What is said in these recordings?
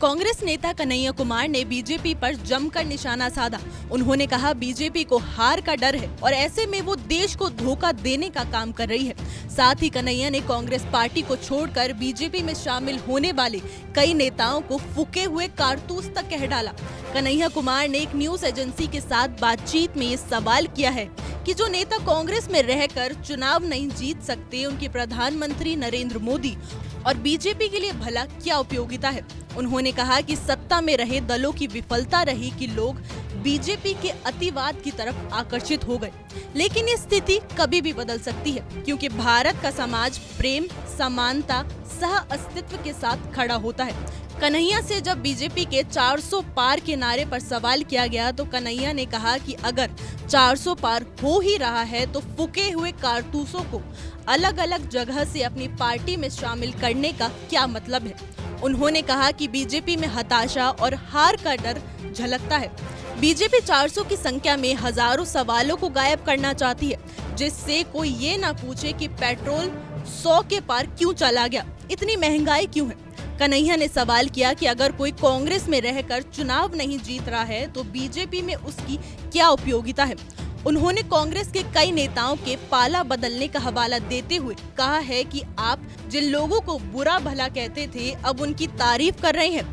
कांग्रेस नेता कन्हैया कुमार ने बीजेपी पर जमकर निशाना साधा। उन्होंने कहा बीजेपी को हार का डर है और ऐसे में वो देश को धोखा देने का काम कर रही है। साथ ही कन्हैया ने कांग्रेस पार्टी को छोड़कर बीजेपी में शामिल होने वाले कई नेताओं को फूके हुए कारतूस तक कह डाला। कन्हैया कुमार ने एक न्यूज एजेंसी के साथ बातचीत में ये सवाल किया है कि जो नेता कांग्रेस में रहकर चुनाव नहीं जीत सकते, उनके प्रधानमंत्री नरेंद्र मोदी और बीजेपी के लिए भला क्या उपयोगिता है। उन्होंने कहा कि सत्ता में रहे दलों की विफलता रही कि लोग बीजेपी के अतिवाद की तरफ आकर्षित हो गए, लेकिन ये स्थिति कभी भी बदल सकती है क्योंकि भारत का समाज प्रेम, समानता, सह अस्तित्व के साथ खड़ा होता है। कन्हैया से जब बीजेपी के 400 पार के नारे पर सवाल किया गया तो कन्हैया ने कहा कि अगर 400 पार हो ही रहा है तो फूके हुए कारतूसों को अलग अलग जगह से अपनी पार्टी में शामिल करने का क्या मतलब है। उन्होंने कहा कि बीजेपी में हताशा और हार का डर झलकता है। बीजेपी 400 की संख्या में हजारों सवालों को गायब करना चाहती है, जिससे कोई ये ना पूछे कि पेट्रोल 100 के पार क्यों चला गया, इतनी महंगाई क्यों है। कन्हैया ने सवाल किया कि अगर कोई कांग्रेस में रहकर चुनाव नहीं जीत रहा है तो बीजेपी में उसकी क्या उपयोगिता है। उन्होंने कांग्रेस के कई नेताओं के पाला बदलने का हवाला देते हुए कहा है कि आप जिन लोगों को बुरा भला कहते थे अब उनकी तारीफ कर रहे हैं।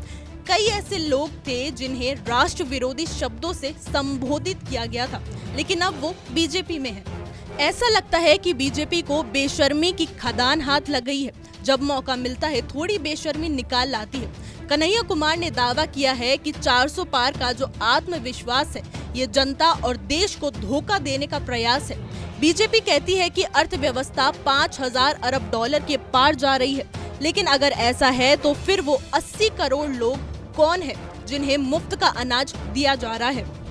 कई ऐसे लोग थे जिन्हें राष्ट्र विरोधी शब्दों से संबोधित किया गया था, लेकिन अब वो बीजेपी में है। ऐसा लगता है कि बीजेपी को बेशर्मी की खदान हाथ लग गई है। जब मौका मिलता है थोड़ी बेशर्मी निकाल लाती है। कन्हैया कुमार ने दावा किया है कि 400 पार का जो आत्मविश्वास है ये जनता और देश को धोखा देने का प्रयास है। बीजेपी कहती है कि अर्थव्यवस्था 5000 अरब डॉलर के पार जा रही है, लेकिन अगर ऐसा है तो फिर वो 80 करोड़ लोग कौन है जिन्हें मुफ्त का अनाज दिया जा रहा है।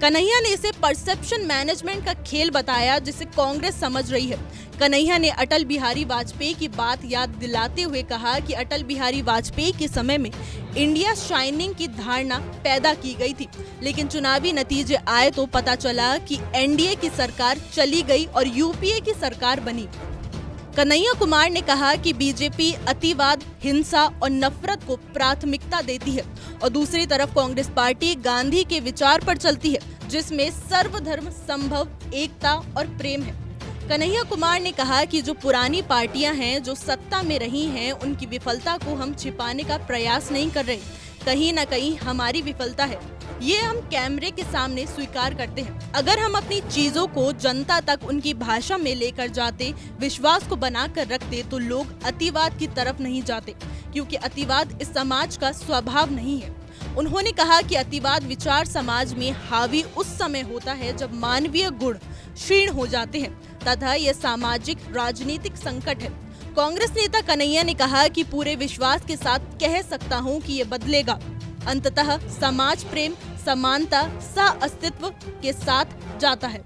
कन्हैया ने इसे परसेप्शन मैनेजमेंट का खेल बताया जिसे कांग्रेस समझ रही है। कन्हैया ने अटल बिहारी वाजपेयी की बात याद दिलाते हुए कहा कि अटल बिहारी वाजपेयी के समय में इंडिया शाइनिंग की धारणा पैदा की गई थी, लेकिन चुनावी नतीजे आए तो पता चला कि एनडीए की सरकार चली गई और यूपीए की सरकार बनी। कन्हैया कुमार ने कहा कि बीजेपी अतिवाद, हिंसा और नफरत को प्राथमिकता देती है और दूसरी तरफ कांग्रेस पार्टी गांधी के विचार पर चलती है, जिसमें सर्वधर्म संभव, एकता और प्रेम है। कन्हैया कुमार ने कहा कि जो पुरानी पार्टियां हैं जो सत्ता में रही हैं, उनकी विफलता को हम छिपाने का प्रयास नहीं कर रहे। कहीं न कहीं हमारी विफलता है, ये हम कैमरे के सामने स्वीकार करते हैं। अगर हम अपनी चीजों को जनता तक उनकी भाषा में लेकर जाते, विश्वास को बनाकर रखते, तो लोग अतिवाद की तरफ नहीं जाते, क्योंकि अतिवाद इस समाज का स्वभाव नहीं है। उन्होंने कहा कि अतिवाद विचार समाज में हावी उस समय होता है जब मानवीय गुण क्षीण हो जाते हैं तथा यह सामाजिक राजनीतिक संकट है। कांग्रेस नेता कन्हैया ने कहा कि पूरे विश्वास के साथ कह सकता हूं कि ये बदलेगा। अंततः समाज प्रेम, समानता, सह अस्तित्व के साथ जाता है।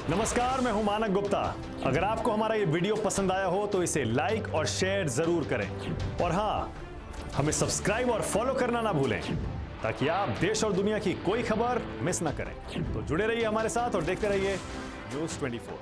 नमस्कार, मैं हूं मानक गुप्ता। अगर आपको हमारा ये वीडियो पसंद आया हो तो इसे लाइक और शेयर जरूर करें और हाँ, हमें सब्सक्राइब और फॉलो करना ना भूलें ताकि आप देश और दुनिया की कोई खबर मिस ना करें। तो जुड़े रहिए हमारे साथ और देखते रहिए न्यूज़ 24।